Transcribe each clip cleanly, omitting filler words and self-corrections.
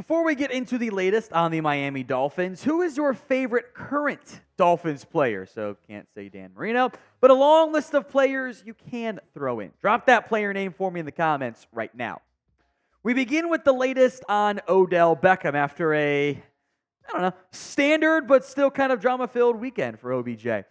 Before we get into the latest on the Miami Dolphins, who is your favorite current Dolphins player? So can't say Dan Marino, but a long list of players you can throw in. Drop that player name for me in the comments right now. We begin with the latest on Odell Beckham after a, standard but still kind of drama-filled weekend for OBJ.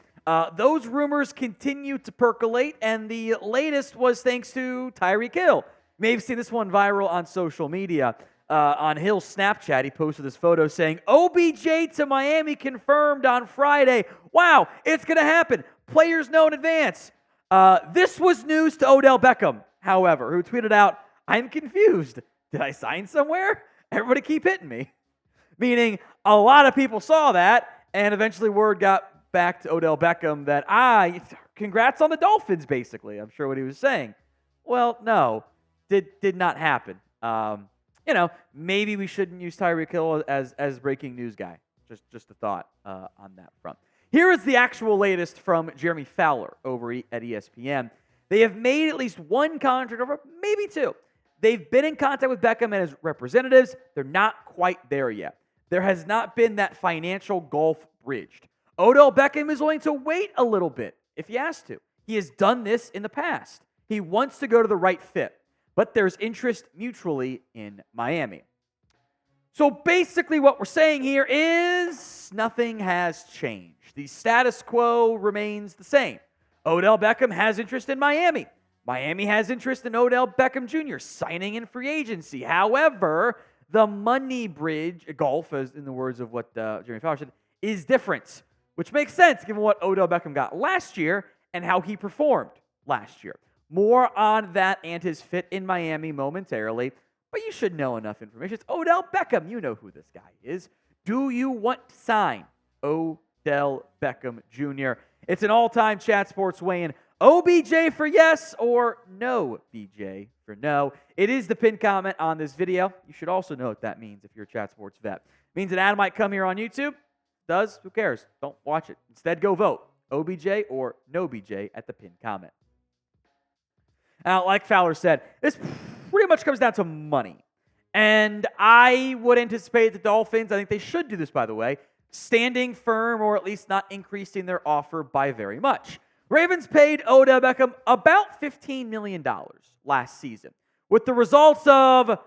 Those rumors continue to percolate, and the latest was thanks to Tyreek Hill. You may have seen this one viral on social media. On Hill's Snapchat, he posted this photo saying, OBJ to Miami confirmed on Friday. Wow, it's going to happen. Players know in advance. This was news to Odell Beckham, however, who tweeted out, I'm confused. Did I sign somewhere? Everybody keep hitting me. Meaning, a lot of people saw that, and eventually word got back to Odell Beckham that, congrats on the Dolphins, basically. I'm sure what he was saying. Well, no, did not happen. Maybe we shouldn't use Tyreek Hill as breaking news guy. Just a thought on that front. Here is the actual latest from Jeremy Fowler over at ESPN. They have made at least one contract offer, maybe two. They've been in contact with Beckham and his representatives. They're not quite there yet. There has not been that financial gulf bridged. Odell Beckham is willing to wait a little bit if he has to. He has done this in the past. He wants to go to the right fit. But there's interest mutually in Miami. So basically what we're saying here is nothing has changed. The status quo remains the same. Odell Beckham has interest in Miami. Miami has interest in Odell Beckham Jr. signing in free agency. However, the money bridge, gulf, as in the words of what Jeremy Fowler said, is different, which makes sense given what Odell Beckham got last year and how he performed last year. More on that and his fit in Miami momentarily, but you should know enough information. It's Odell Beckham. You know who this guy is. Do you want to sign Odell Beckham Jr.? It's an all-time Chat Sports weigh-in. OBJ for yes or no BJ for no. It is the pinned comment on this video. You should also know what that means if you're a Chat Sports vet. It means an ad might come here on YouTube. Does? Who cares? Don't watch it. Instead, go vote. OBJ or no BJ at the pinned comment. Now, like Fowler said, this pretty much comes down to money. And I would anticipate the Dolphins, I think they should do this, by the way, standing firm or at least not increasing their offer by very much. Ravens paid Odell Beckham about $15 million last season, with the results of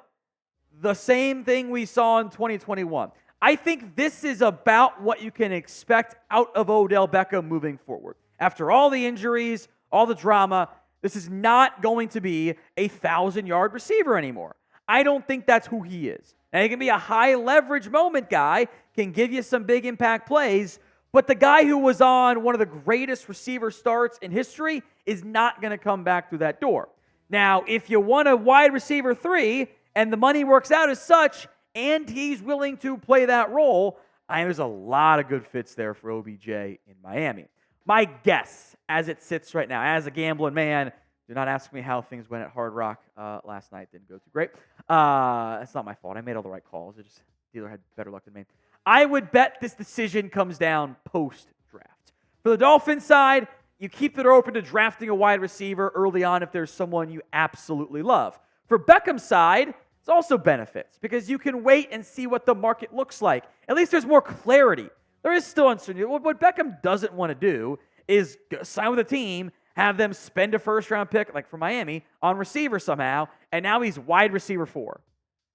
the same thing we saw in 2021. I think this is about what you can expect out of Odell Beckham moving forward. After all the injuries, all the drama, this is not going to be a 1,000-yard receiver anymore. I don't think that's who he is. Now, he can be a high-leverage moment guy, can give you some big impact plays, but the guy who was on one of the greatest receiver starts in history is not going to come back through that door. Now, if you want a wide receiver 3 and the money works out as such and he's willing to play that role, there's a lot of good fits there for OBJ in Miami. My guess, as it sits right now, as a gambling man, do not ask me how things went at Hard Rock last night. Didn't go too great. That's not my fault. I made all the right calls. Dealer had better luck than me. I would bet this decision comes down post-draft. For the Dolphins side, you keep the door open to drafting a wide receiver early on if there's someone you absolutely love. For Beckham's side, it's also benefits because you can wait and see what the market looks like. At least there's more clarity. There is still uncertainty. What Beckham doesn't want to do is sign with a team, have them spend a first-round pick, like for Miami, on receiver somehow, and now he's wide receiver 4.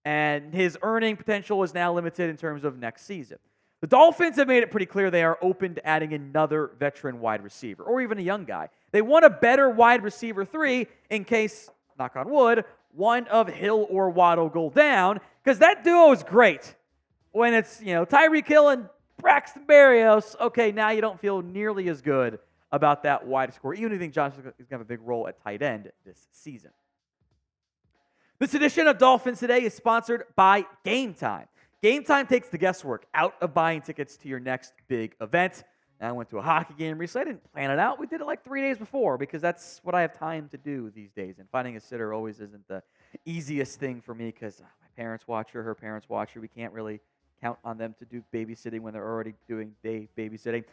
And his earning potential is now limited in terms of next season. The Dolphins have made it pretty clear they are open to adding another veteran wide receiver, or even a young guy. They want a better wide receiver 3 in case, knock on wood, one of Hill or Waddle go down, because that duo is great. When it's, Tyreek Hill and Braxton Berrios, okay, now you don't feel nearly as good about that wide score, even if you think Johnson is going to have a big role at tight end this season. This edition of Dolphins Today is sponsored by Game Time. Game Time takes the guesswork out of buying tickets to your next big event. I went to a hockey game recently. I didn't plan it out. We did it like 3 days before because that's what I have time to do these days. And finding a sitter always isn't the easiest thing for me because my parents watch her, her parents watch her. We can't really count on them to do babysitting when they're already doing day babysitting.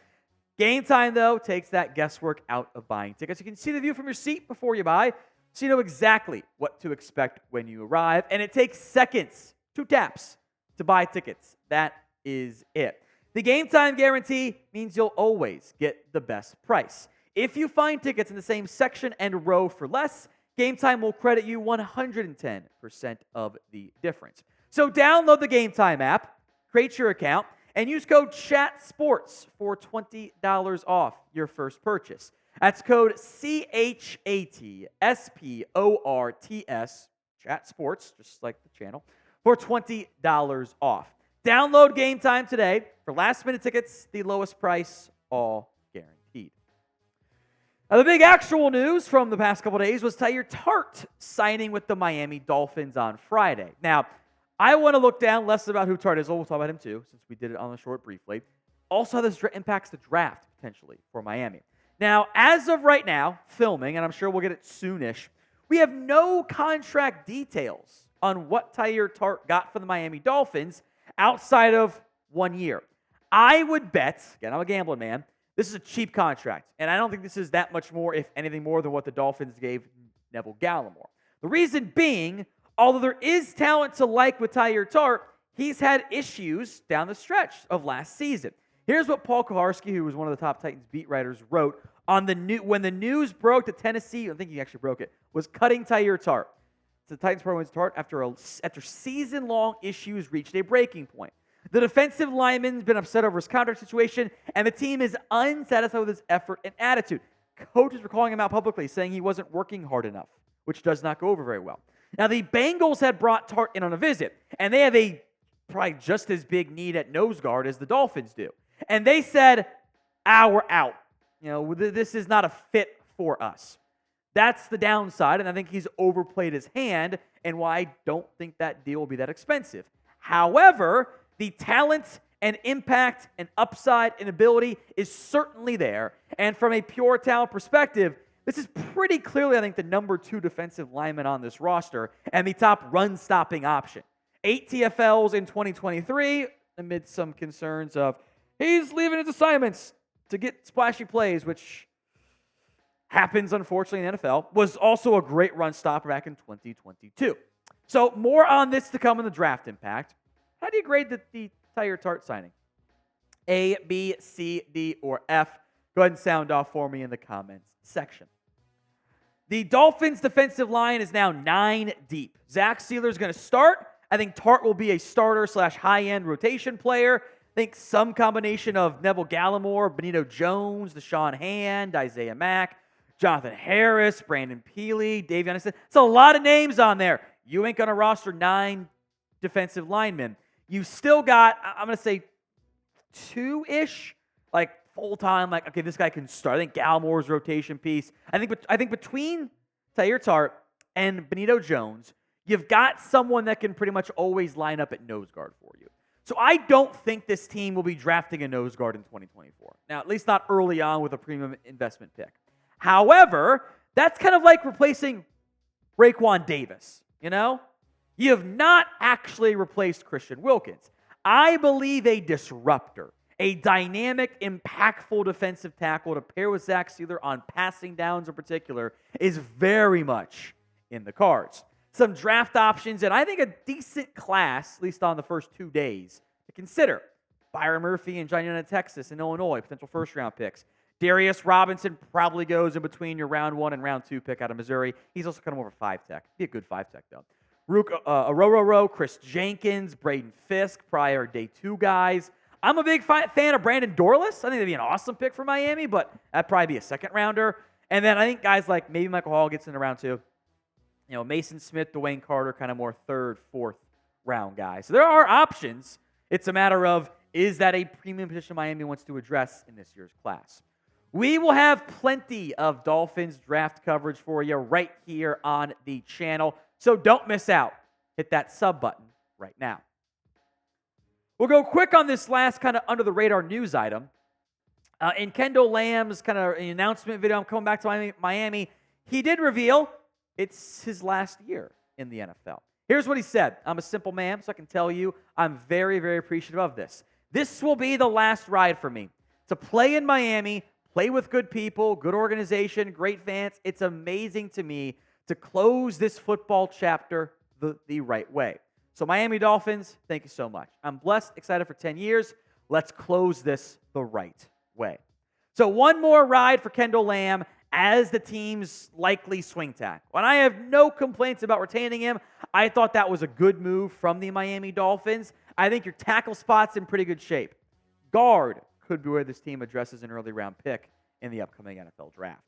Game Time, though, takes that guesswork out of buying tickets. You can see the view from your seat before you buy, so you know exactly what to expect when you arrive. And it takes seconds, 2 taps, to buy tickets. That is it. The game time guarantee means you'll always get the best price. If you find tickets in the same section and row for less, Game Time will credit you 110% of the difference. So download the Game Time app, create your account, and use code CHATSPORTS for $20 off your first purchase. That's code CHATSPORTS, ChatSports, just like the channel, for $20 off. Download Game Time today for last-minute tickets, the lowest price, all guaranteed. Now, the big actual news from the past couple days was Teair Tart signing with the Miami Dolphins on Friday. Now, I want to look down less about who Tart is. We'll talk about him too, since we did it on the short briefly. Also, how this impacts the draft, potentially, for Miami. Now, as of right now, filming, and I'm sure we'll get it soonish, we have no contract details on what Teair Tart got for the Miami Dolphins outside of 1 year. I would bet, again, I'm a gambling man, this is a cheap contract, and I don't think this is that much more, if anything more, than what the Dolphins gave Neville Gallimore. The reason being, although there is talent to like with Teair Tart, he's had issues down the stretch of last season. Here's what Paul Kuharsky, who was one of the top Titans beat writers, wrote on when the news broke that Tennessee, I think he actually broke it, was cutting Teair Tart. So the Titans promoted Tart after season-long issues reached a breaking point. The defensive lineman's been upset over his contract situation, and the team is unsatisfied with his effort and attitude. Coaches were calling him out publicly, saying he wasn't working hard enough, which does not go over very well. Now, the Bengals had brought Tart in on a visit, and they have a probably just as big need at nose guard as the Dolphins do. And they said, we're out. This is not a fit for us. That's the downside, and I think he's overplayed his hand, and why I don't think that deal will be that expensive. However, the talent and impact and upside and ability is certainly there. And from a pure talent perspective, this is pretty clearly, I think, the number 2 defensive lineman on this roster and the top run-stopping option. 8 TFLs in 2023, amid some concerns of he's leaving his assignments to get splashy plays, which happens, unfortunately, in the NFL, was also a great run stopper back in 2022. So more on this to come in the draft impact. How do you grade the Teair Tart signing? A, B, C, D, or F? Go ahead and sound off for me in the comments section. The Dolphins' defensive line is now 9 deep. Zach Sealer is going to start. I think Tart will be a starter/high-end rotation player. I think some combination of Neville Gallimore, Benito Jones, Deshaun Hand, Isaiah Mack, Jonathan Harris, Brandon Peely, Dave Anderson. It's a lot of names on there. You ain't going to roster 9 defensive linemen. You still got, I'm going to say, 2-ish, like full-time, okay, this guy can start. I think Gallimore's rotation piece. I think between Teair Tart and Benito Jones, you've got someone that can pretty much always line up at nose guard for you. So I don't think this team will be drafting a nose guard in 2024. Now, at least not early on with a premium investment pick. However, that's kind of like replacing Raekwon Davis, You have not actually replaced Christian Wilkins. I believe a disruptor, a dynamic, impactful defensive tackle to pair with Zach Sealer on passing downs in particular is very much in the cards. Some draft options, and I think a decent class, at least on the first 2 days, to consider. Byron Murphy and John Young at Texas and Illinois, potential first-round picks. Darius Robinson probably goes in between your round 1 and round 2 pick out of Missouri. He's also kind of more of a 5-tech. Be a good 5-tech, though. Ruke, Orhoroho, Chris Jenkins, Braden Fisk, prior day 2 guys. I'm a big fan of Brandon Dorlus. I think that'd be an awesome pick for Miami, but that'd probably be a second-rounder. And then I think guys like maybe Michael Hall gets in round 2. Mason Smith, Dwayne Carter, kind of more 3rd, 4th round guys. So there are options. It's a matter of, is that a premium position Miami wants to address in this year's class? We will have plenty of Dolphins draft coverage for you right here on the channel. So don't miss out. Hit that sub button right now. We'll go quick on this last kind of under-the-radar news item. In Kendall Lamm's kind of announcement video, I'm coming back to Miami, he did reveal it's his last year in the NFL. Here's what he said. I'm a simple man, so I can tell you I'm very, very appreciative of this. This will be the last ride for me. To play in Miami, play with good people, good organization, great fans. It's amazing to me to close this football chapter the right way. So Miami Dolphins, thank you so much. I'm blessed, excited for 10 years. Let's close this the right way. So one more ride for Kendall Lamm as the team's likely swing tackle. And I have no complaints about retaining him. I thought that was a good move from the Miami Dolphins. I think your tackle spot's in pretty good shape. Guard could be where this team addresses an early round pick in the upcoming NFL draft.